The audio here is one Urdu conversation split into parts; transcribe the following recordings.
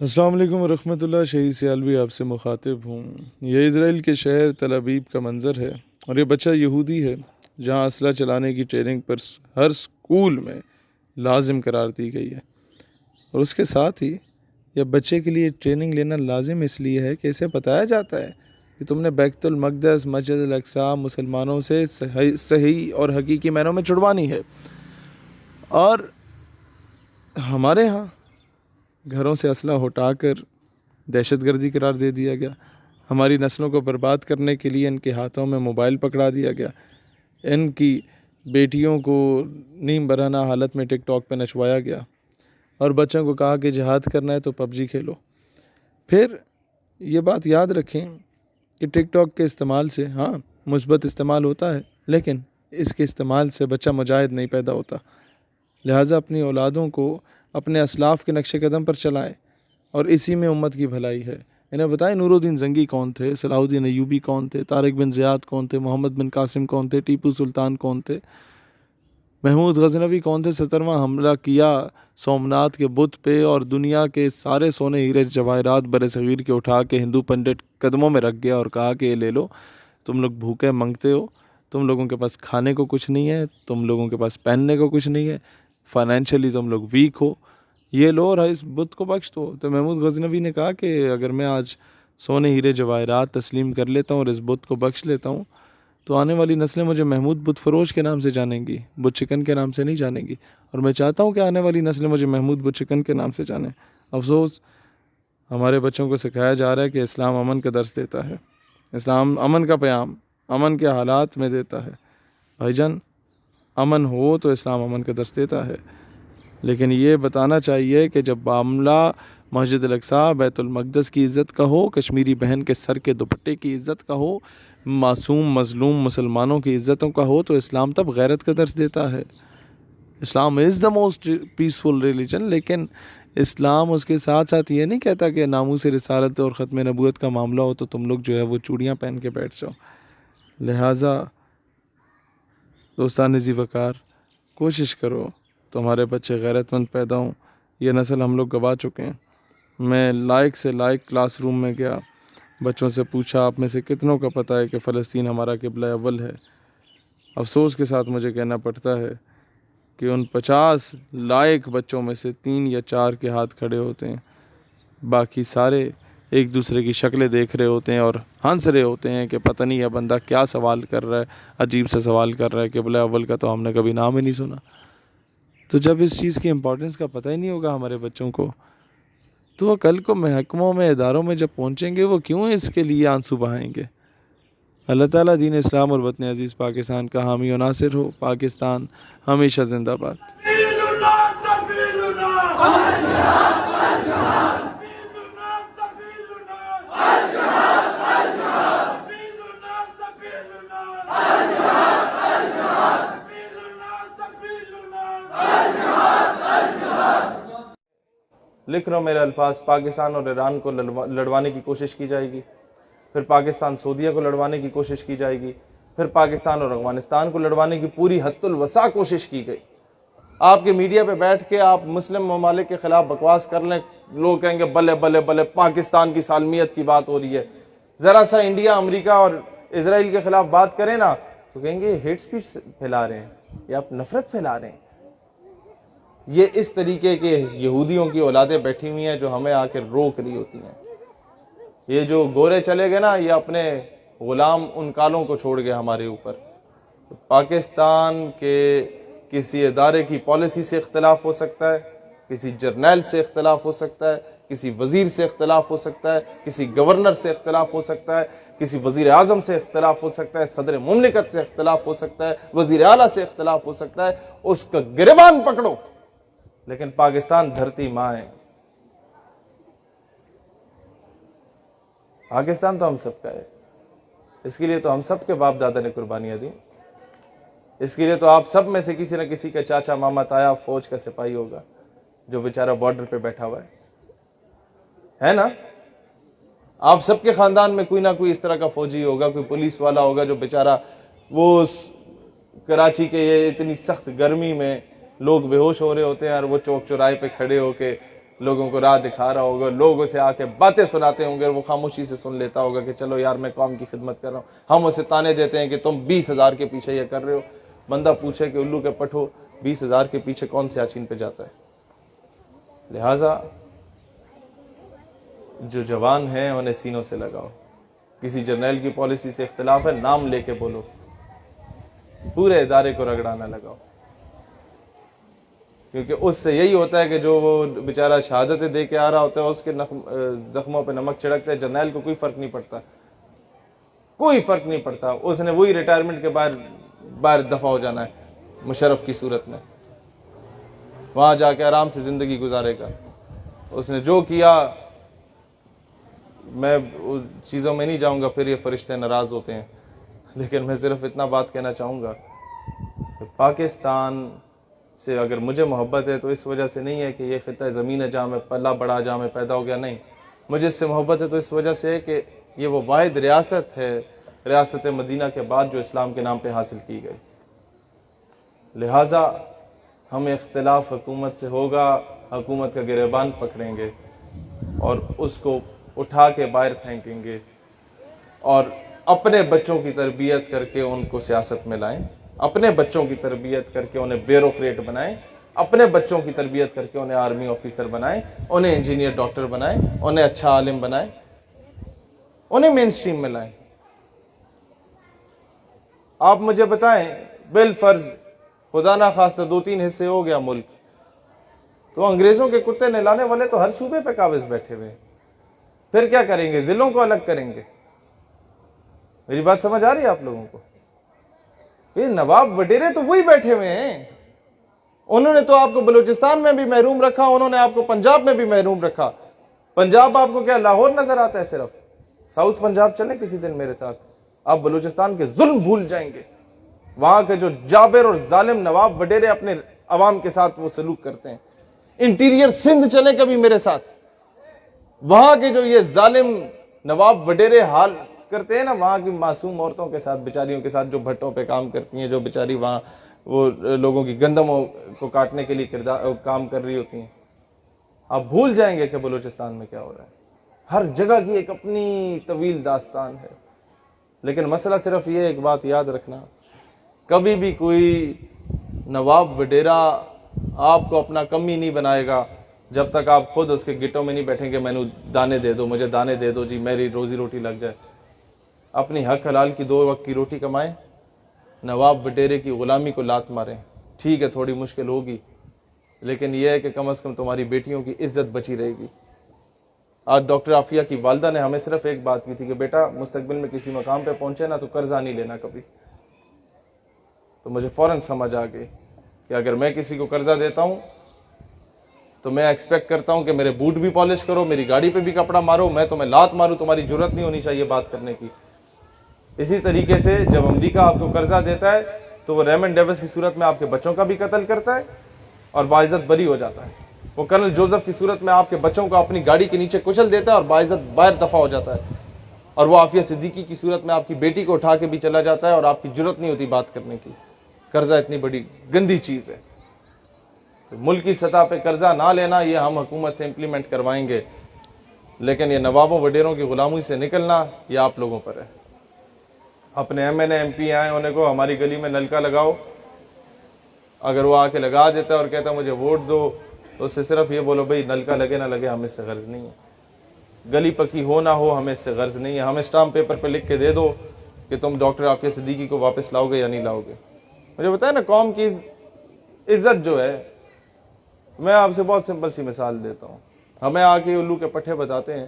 السلام علیکم ورحمۃ اللہ۔ شہید سیالوی آپ سے مخاطب ہوں۔ یہ اسرائیل کے شہر تل ابیب کا منظر ہے، اور یہ بچہ یہودی ہے جہاں اسلحہ چلانے کی ٹریننگ پر ہر سکول میں لازم قرار دی گئی ہے، اور اس کے ساتھ ہی یہ بچے کے لیے ٹریننگ لینا لازم اس لیے ہے کہ اسے بتایا جاتا ہے کہ تم نے بیت المقدس، مسجد الاقصی مسلمانوں سے صحیح اور حقیقی معنوں میں چھڑوانی ہے۔ اور ہمارے ہاں گھروں سے اسلحہ ہٹا کر دہشت گردی قرار دے دیا گیا، ہماری نسلوں کو برباد کرنے کے لیے ان کے ہاتھوں میں موبائل پکڑا دیا گیا، ان کی بیٹیوں کو نیم برہنہ حالت میں ٹک ٹاک پہ نچوایا گیا، اور بچوں کو کہا کہ جہاد کرنا ہے تو پب جی کھیلو۔ پھر یہ بات یاد رکھیں کہ ٹک ٹاک کے استعمال سے ہاں مثبت استعمال ہوتا ہے، لیکن اس کے استعمال سے بچہ مجاہد نہیں پیدا ہوتا۔ لہٰذا اپنی اولادوں کو اپنے اسلاف کے نقش قدم پر چلائیں، اور اسی میں امت کی بھلائی ہے۔ انہیں بتائیں نور الدین زنگی کون تھے، صلاح الدین ایوبی کون تھے، طارق بن زیاد کون تھے، محمد بن قاسم کون تھے، ٹیپو سلطان کون تھے، محمود غزنوی کون تھے۔ 17واں حملہ کیا سومناتھ کے بت پہ، اور دنیا کے سارے سونے ہیرے جواہرات بر صغیر کے اٹھا کے ہندو پنڈت قدموں میں رکھ گیا اور کہا کہ یہ لے لو، تم لوگ بھوکے منگتے ہو، تم لوگوں کے پاس کھانے کو کچھ نہیں ہے، تم لوگوں کے پاس پہننے کو کچھ نہیں ہے، فائنینشلی تم لوگ ویک ہو، یہ لو اور اس بت کو بخش دو۔ تو محمود غزنوی نے کہا کہ اگر میں آج سونے ہیرے جواہرات تسلیم کر لیتا ہوں اور اس بت کو بخش لیتا ہوں تو آنے والی نسلیں مجھے محمود بت فروش کے نام سے جانیں گی، بت چکن کے نام سے نہیں جانیں گی، اور میں چاہتا ہوں کہ آنے والی نسلیں مجھے محمود بت چکن کے نام سے جانیں۔ افسوس ہمارے بچوں کو سکھایا جا رہا ہے کہ اسلام امن کا درس دیتا ہے، اسلام امن کا پیام امن کے حالات میں دیتا ہے۔ بھائی جان، امن ہو تو اسلام امن کا درس دیتا ہے، لیکن یہ بتانا چاہیے کہ جب معاملہ مسجد الاقصی، بیت المقدس کی عزت کا ہو، کشمیری بہن کے سر کے دوپٹے کی عزت کا ہو، معصوم مظلوم مسلمانوں کی عزتوں کا ہو، تو اسلام تب غیرت کا درس دیتا ہے۔ اسلام از دا موسٹ پیسفل ریلیجن، لیکن اسلام اس کے ساتھ ساتھ یہ نہیں کہتا کہ ناموس رسالت اور ختم نبوت کا معاملہ ہو تو تم لوگ جو ہے وہ چوڑیاں پہن کے بیٹھ جاؤ۔ لہٰذا دوستان ذی وقار، کوشش کرو تمہارے بچے غیرت مند پیدا ہوں۔ یہ نسل ہم لوگ گوا چکے ہیں۔ میں لائق سے لائق کلاس روم میں گیا، بچوں سے پوچھا آپ میں سے کتنوں کا پتہ ہے کہ فلسطین ہمارا قبلہ اول ہے۔ افسوس کے ساتھ مجھے کہنا پڑتا ہے کہ ان 50 لائق بچوں میں سے 3 یا 4 کے ہاتھ کھڑے ہوتے ہیں، باقی سارے ایک دوسرے کی شکلیں دیکھ رہے ہوتے ہیں اور ہنس رہے ہوتے ہیں کہ پتہ نہیں یہ بندہ کیا سوال کر رہا ہے، عجیب سے سوال کر رہا ہے، قبلہ اول کا تو ہم نے کبھی نام ہی نہیں سنا۔ تو جب اس چیز کی امپورٹنس کا پتہ ہی نہیں ہوگا ہمارے بچوں کو، تو وہ کل کو محکموں میں، اداروں میں جب پہنچیں گے وہ کیوں اس کے لیے آنسو بہائیں گے؟ اللہ تعالیٰ دین اسلام اور وطن عزیز پاکستان کا حامی و ناصر ہو۔ پاکستان ہمیشہ زندہ باد۔ لکھ رہا ہوں میرے الفاظ، پاکستان اور ایران کو لڑوانے کی کوشش کی جائے گی، پھر پاکستان سعودیہ کو لڑوانے کی کوشش کی جائے گی، پھر پاکستان اور افغانستان کو لڑوانے کی پوری حد الوسع کوشش کی گئی۔ آپ کے میڈیا پہ بیٹھ کے آپ مسلم ممالک کے خلاف بکواس کر لیں، لوگ کہیں گے بلے بلے بلے پاکستان کی سالمیت کی بات ہو رہی ہے۔ ذرا سا انڈیا، امریکہ اور اسرائیل کے خلاف بات کریں نا تو کہیں گے ہیٹ سپیچ پھیلا رہے ہیں یا آپ نفرت پھیلا رہے ہیں۔ یہ اس طریقے کے یہودیوں کی اولادیں بیٹھی ہوئی ہیں جو ہمیں آ کے روک رہی ہوتی ہیں۔ یہ جو گورے چلے گئے نا، یہ اپنے غلام ان کالوں کو چھوڑ گئے ہمارے اوپر۔ پاکستان کے کسی ادارے کی پالیسی سے اختلاف ہو سکتا ہے، کسی جرنیل سے اختلاف ہو سکتا ہے، کسی وزیر سے اختلاف ہو سکتا ہے، کسی گورنر سے اختلاف ہو سکتا ہے، کسی وزیر اعظم سے اختلاف ہو سکتا ہے، صدر مملکت سے اختلاف ہو سکتا ہے، وزیر اعلیٰ سے اختلاف ہو سکتا ہے، اس کا گریبان پکڑو، لیکن پاکستان دھرتی ماں ہے۔ پاکستان تو ہم سب کا ہے، اس کے لیے تو ہم سب کے باپ دادا نے قربانیاں دی، اس کے لیے تو آپ سب میں سے کسی نہ کسی کا چاچا ماما تایا فوج کا سپاہی ہوگا جو بیچارہ بارڈر پہ بیٹھا ہوا ہے نا؟ آپ سب کے خاندان میں کوئی نہ کوئی اس طرح کا فوجی ہوگا، کوئی پولیس والا ہوگا جو بیچارہ وہ کراچی کے یہ اتنی سخت گرمی میں لوگ بے ہوش ہو رہے ہوتے ہیں اور وہ چوک چوراہے پہ کھڑے ہو کے لوگوں کو راہ دکھا رہا ہوگا, لوگوں سے آ کے باتیں سناتے ہوں گے, وہ خاموشی سے سن لیتا ہوگا کہ چلو یار میں قوم کی خدمت کر رہا ہوں. ہم اسے تانے دیتے ہیں کہ تم 20,000 کے پیچھے یہ کر رہے ہو. بندہ پوچھے کہ الو کے پٹھو 20,000 کے پیچھے کون سے یاسین پہ جاتا ہے. لہٰذا جو جوان ہیں انہیں سینوں سے لگاؤ. کسی جرنیل کی پالیسی سے اختلاف ہے, نام لے کے بولو, پورے ادارے کو رگڑانا لگاؤ. کیونکہ اس سے یہی ہوتا ہے کہ جو وہ بیچارہ شہادتیں دے کے آ رہا ہوتا ہے اس کے زخموں پہ نمک چھڑکتا ہے. جرنیل کو کوئی فرق نہیں پڑتا, کوئی فرق نہیں پڑتا. اس نے وہی ریٹائرمنٹ کے باہر دفع ہو جانا ہے مشرف کی صورت میں, وہاں جا کے آرام سے زندگی گزارے گا. اس نے جو کیا, میں چیزوں میں نہیں جاؤں گا, پھر یہ فرشتے ناراض ہوتے ہیں. لیکن میں صرف اتنا بات کہنا چاہوں گا کہ پاکستان سے اگر مجھے محبت ہے تو اس وجہ سے نہیں ہے کہ یہ خطہ زمین ہے جہاں میں پلا بڑا, جہاں میں پیدا ہو گیا. نہیں, مجھے اس سے محبت ہے تو اس وجہ سے ہے کہ یہ وہ واحد ریاست ہے ریاست مدینہ کے بعد جو اسلام کے نام پہ حاصل کی گئی. لہٰذا ہم اختلاف حکومت سے ہوگا, حکومت کا گریبان پکڑیں گے اور اس کو اٹھا کے باہر پھینکیں گے, اور اپنے بچوں کی تربیت کر کے ان کو سیاست میں لائیں, اپنے بچوں کی تربیت کر کے انہیں بیوروکریٹ بنائیں, اپنے بچوں کی تربیت کر کے انہیں آرمی آفیسر بنائیں, انہیں انجینئر ڈاکٹر بنائیں, انہیں اچھا عالم بنائیں, انہیں مین سٹریم میں لائیں. آپ مجھے بتائیں, بالفرض خدا نہ خواستہ 2-3 حصے ہو گیا ملک, تو انگریزوں کے کتے نہلانے والے تو ہر صوبے پہ قابض بیٹھے ہوئے. پھر کیا کریں گے؟ ضلعوں کو الگ کریں گے. میری بات سمجھ آ رہی ہے آپ لوگوں کو؟ یہ نواب وڈیرے تو وہی بیٹھے ہوئے ہیں. انہوں نے تو آپ کو بلوچستان میں بھی محروم رکھا, انہوں نے آپ کو پنجاب میں بھی محروم رکھا. پنجاب آپ کو کیا لاہور نظر آتا ہے صرف؟ ساؤتھ پنجاب چلیں کسی دن میرے ساتھ, آپ بلوچستان کے ظلم بھول جائیں گے. وہاں کے جو جابر اور ظالم نواب وڈیرے اپنے عوام کے ساتھ وہ سلوک کرتے ہیں. انٹیریئر سندھ چلیں کبھی میرے ساتھ, وہاں کے جو یہ ظالم نواب وڈیرے حال کرتے ہیں نا وہاں کی معصوم عورتوں کے ساتھ, بیچاریوں کے ساتھ, جو بھٹوں پہ کام کرتی ہیں, جو بیچاری وہاں وہ لوگوں کی گندموں کو کاٹنے کے لیے کام کر رہی ہوتی ہیں. آپ بھول جائیں گے کہ بلوچستان میں کیا ہو رہا ہے. ہر جگہ کی ایک اپنی طویل داستان ہے. لیکن مسئلہ صرف یہ ایک بات یاد رکھنا, کبھی بھی کوئی نواب وڈیرا آپ کو اپنا کمی نہیں بنائے گا جب تک آپ خود اس کے گٹوں میں نہیں بیٹھیں گے میں نے دانے دے دو, مجھے دانے دے دو جی, میری روزی روٹی لگ جائے. اپنی حق حلال کی 2 وقت کی روٹی کمائیں, نواب وڈیرے کی غلامی کو لات ماریں. ٹھیک ہے تھوڑی مشکل ہوگی, لیکن یہ ہے کہ کم از کم تمہاری بیٹیوں کی عزت بچی رہے گی. آج ڈاکٹر عافیہ کی والدہ نے ہمیں صرف ایک بات کی تھی کہ بیٹا مستقبل میں کسی مقام پہ پہنچے نا تو قرضہ نہیں لینا کبھی. تو مجھے فوراً سمجھ آ گئی کہ اگر میں کسی کو قرضہ دیتا ہوں تو میں ایکسپیکٹ کرتا ہوں کہ میرے بوٹ بھی پالش کرو, میری گاڑی پہ بھی کپڑا مارو, میں تمہیں لات ماروں, تمہاری جرت نہیں ہونی چاہیے بات کرنے کی. اسی طریقے سے جب امریکہ آپ کو قرضہ دیتا ہے تو وہ ریمنڈ ڈیوس کی صورت میں آپ کے بچوں کا بھی قتل کرتا ہے اور باعزت بری ہو جاتا ہے. وہ کرنل جوزف کی صورت میں آپ کے بچوں کو اپنی گاڑی کے نیچے کچل دیتا ہے اور باعزت باہر دفع ہو جاتا ہے. اور وہ عافیہ صدیقی کی صورت میں آپ کی بیٹی کو اٹھا کے بھی چلا جاتا ہے اور آپ کی جرت نہیں ہوتی بات کرنے کی. قرضہ اتنی بڑی گندی چیز ہے. ملکی سطح پہ قرضہ نہ لینا یہ ہم حکومت سے امپلیمنٹ کروائیں گے, لیکن یہ نوابوں وڈیروں کی غلامی سے نکلنا یہ آپ لوگوں پر ہے. اپنے M N A M P آئے انہیں کو ہماری گلی میں نلکا لگاؤ, اگر وہ آ کے لگا دیتا ہے اور کہتا ہے مجھے ووٹ دو تو اس سے صرف یہ بولو بھئی نلکا لگے نہ لگے ہمیں اس سے غرض نہیں ہے, گلی پکی ہو نہ ہو ہمیں اس سے غرض نہیں ہے. ہمیں اسٹامپ پیپر پہ لکھ کے دے دو کہ تم ڈاکٹر عافیہ صدیقی کو واپس لاؤ گے یا نہیں لاؤ گے. مجھے بتائیں نا قوم کی عزت جو ہے, میں آپ سے بہت سمپل سی مثال دیتا ہوں. ہمیں آ کے الو کے پٹھے بتاتے ہیں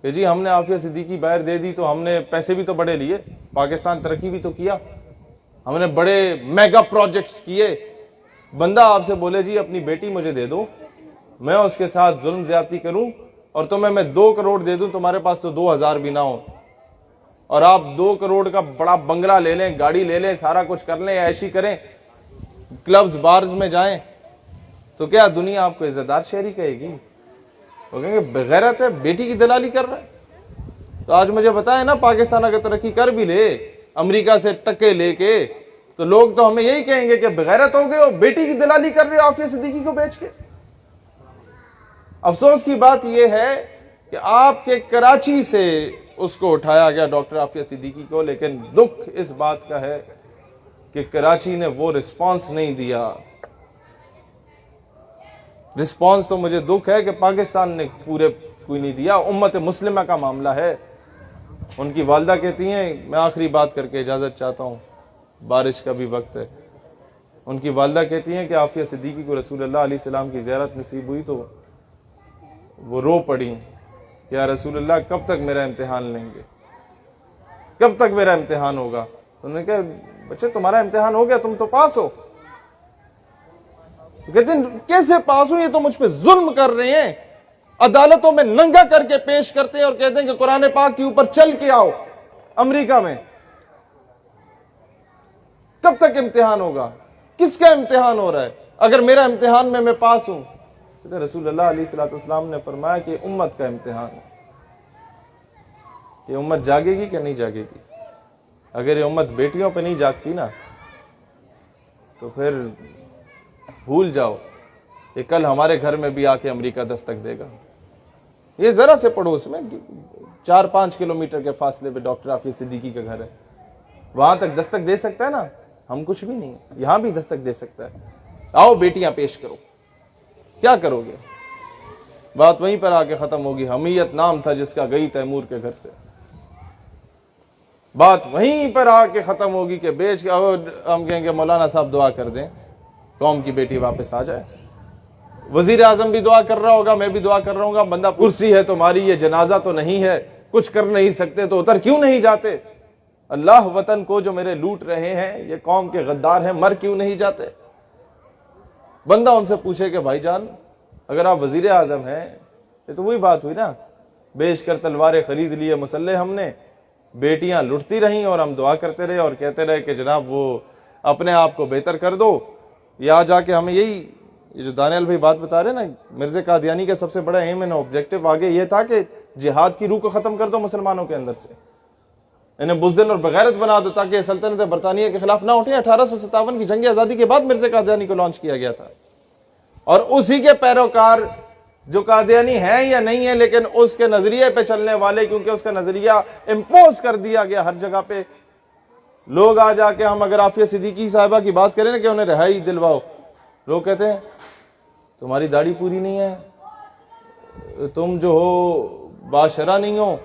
کہ جی ہم نے عافیہ صدیقی باہر دے دی تو ہم نے پیسے بھی تو بڑے لیے, پاکستان ترقی بھی تو کیا, ہم نے بڑے میگا پروجیکٹس کیے. بندہ آپ سے بولے جی اپنی بیٹی مجھے دے دو, میں اس کے ساتھ ظلم زیادتی کروں اور تمہیں میں 2 کروڑ دے دوں, تمہارے پاس تو 2000 بھی نہ ہو, اور آپ 2 کروڑ کا بڑا بنگلہ لے لیں, گاڑی لے لیں, سارا کچھ کر لیں, ایشی کریں, کلبز بارز میں جائیں, تو کیا دنیا آپ کو عزت دار شہری کہے گی؟ وہ کہیں گے بغیرت ہے, بیٹی کی دلالی کر رہا ہے. تو آج مجھے بتائیں نا پاکستان اگر ترقی کر بھی لے امریکہ سے ٹکے لے کے تو لوگ تو ہمیں یہی کہیں گے کہ بغیرت ہو گئے ہو, بیٹی کی دلالی کر رہے ہو عافیہ صدیقی کو بیچ کے. افسوس کی بات یہ ہے کہ آپ کے کراچی سے اس کو اٹھایا گیا ڈاکٹر عافیہ صدیقی کو، لیکن دکھ اس بات کا ہے کہ کراچی نے وہ رسپانس نہیں دیا۔ رسپانس تو مجھے دکھ ہے کہ پاکستان نے پورے کوئی نہیں دیا۔ امت مسلمہ کا معاملہ ہے۔ ان کی والدہ کہتی ہیں، میں آخری بات کر کے اجازت چاہتا ہوں، بارش کا بھی وقت ہے۔ ان کی والدہ کہتی ہیں کہ عافیہ صدیقی کو رسول اللہ علیہ السلام کی زیارت نصیب ہوئی تو وہ رو پڑی، یا رسول اللہ کب تک میرا امتحان لیں گے، کب تک میرا امتحان ہوگا؟ انہوں نے کہا بچے تمہارا امتحان ہو گیا، تم تو پاس ہو۔ کہتے ہیں کیسے پاس ہوں، یہ تو مجھ پہ ظلم کر رہے ہیں، عدالتوں میں ننگا کر کے پیش کرتے ہیں اور کہتے ہیں کہ قرآن پاک کے اوپر چل کے آؤ امریکہ میں۔ کب تک امتحان ہوگا؟ کس کا امتحان ہو رہا ہے؟ اگر میرا امتحان میں پاس ہوں، رسول اللہ علیہ السلام نے فرمایا کہ امت کا امتحان ہے، یہ امت جاگے گی کہ نہیں جاگے گی؟ اگر یہ امت بیٹیوں پہ نہیں جاگتی نا تو پھر بھول جاؤ کہ کل ہمارے گھر میں بھی آ کے امریکہ دستک دے گا۔ یہ ذرا سے پڑوس میں 4-5 کلومیٹر کے فاصلے پہ ڈاکٹر عافیہ صدیقی کا گھر ہے، وہاں تک دستک دے سکتا ہے نا؟ ہم کچھ بھی نہیں، یہاں بھی دستک دے سکتا ہے۔ آؤ بیٹیاں پیش کرو، کیا کرو گے؟ بات وہیں پر آ کے ختم ہوگی۔ حمیت نام تھا جس کا، گئی تیمور کے گھر سے، بات وہیں پر آ کے ختم ہوگی کہ بیچ کے ہم کہیں گے مولانا صاحب دعا کر دیں قوم کی بیٹی واپس آ جائے۔ وزیر اعظم بھی دعا کر رہا ہوگا، میں بھی دعا کر رہا ہوں گا، بندہ کرسی ہے تمہاری، یہ جنازہ تو نہیں ہے، کچھ کر نہیں سکتے تو اتر کیوں نہیں جاتے؟ اللہ وطن کو جو میرے لوٹ رہے ہیں، یہ قوم کے غدار ہیں، مر کیوں نہیں جاتے؟ بندہ ان سے پوچھے کہ بھائی جان اگر آپ وزیر اعظم ہیں، یہ تو وہی بات ہوئی نا، بیچ کر تلواریں خرید لیے مسلح ہم نے، بیٹیاں لٹتی رہیں اور ہم دعا کرتے رہے اور کہتے رہے کہ جناب وہ اپنے آپ کو بہتر کر دو۔ یا جا کے ہمیں یہ جو دانیال بھائی بات بتا رہے نا، مرزا قادیانی کا سب سے بڑا ایم اینڈ آبجیکٹو آگے یہ تھا کہ جہاد کی روح کو ختم کر دو مسلمانوں کے اندر سے، انہیں بزدل اور بغیرت بنا دو تاکہ سلطنت برطانیہ کے خلاف نہ اٹھیں۔ 1857 کی جنگ آزادی کے بعد مرزا قادیانی کو لانچ کیا گیا تھا، اور اسی کے پیروکار جو قادیانی ہیں یا نہیں ہیں، لیکن اس کے نظریے پہ چلنے والے، کیونکہ اس کا نظریہ امپوز کر دیا گیا ہر جگہ پہ۔ لوگ آ جا کے ہم اگر عافیہ صدیقی صاحبہ کی بات کریں نا کہ انہیں رہائی دلواؤ، لوگ کہتے ہیں تمہاری داڑھی پوری نہیں ہے، تم جو ہو باشرہ نہیں ہو،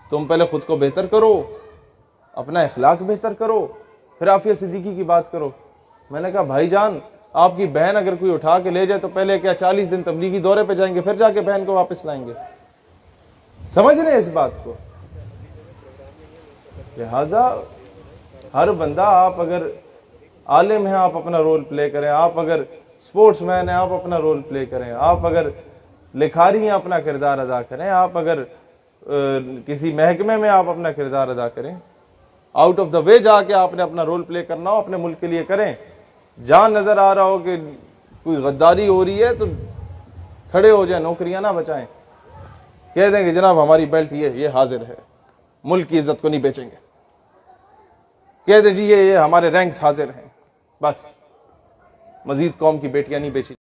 تم پہلے خود کو بہتر کرو، اپنا اخلاق بہتر کرو، پھر عافیہ صدیقی کی بات کرو۔ میں نے کہا بھائی جان آپ کی بہن اگر کوئی اٹھا کے لے جائے تو پہلے کیا 40 دن تبلیغی دورے پہ جائیں گے، پھر جا کے بہن کو واپس لائیں گے؟ سمجھ رہے ہیں اس بات کو؟ لہذا ہر بندہ، آپ اگر عالم ہیں آپ اپنا رول پلے کریں، آپ اگر سپورٹس مین ہیں آپ اپنا رول پلے کریں، آپ اگر لکھاری ہیں اپنا کردار ادا کریں، آپ اگر کسی محکمے میں آپ اپنا کردار ادا کریں، آؤٹ آف دا وے جا کے آپ نے اپنا رول پلے کرنا ہو اپنے ملک کے لیے کریں۔ جہاں نظر آ رہا ہو کہ کوئی غداری ہو رہی ہے تو کھڑے ہو جائیں، نوکریاں نہ بچائیں، کہہ دیں کہ جناب ہماری بیلٹ یہ حاضر ہے، ملک کی عزت کو نہیں بیچیں گے، کہہ دیں جی یہ ہمارے رینکس حاضر ہیں، بس مزید قوم کی بیٹیاں نہیں بیچی۔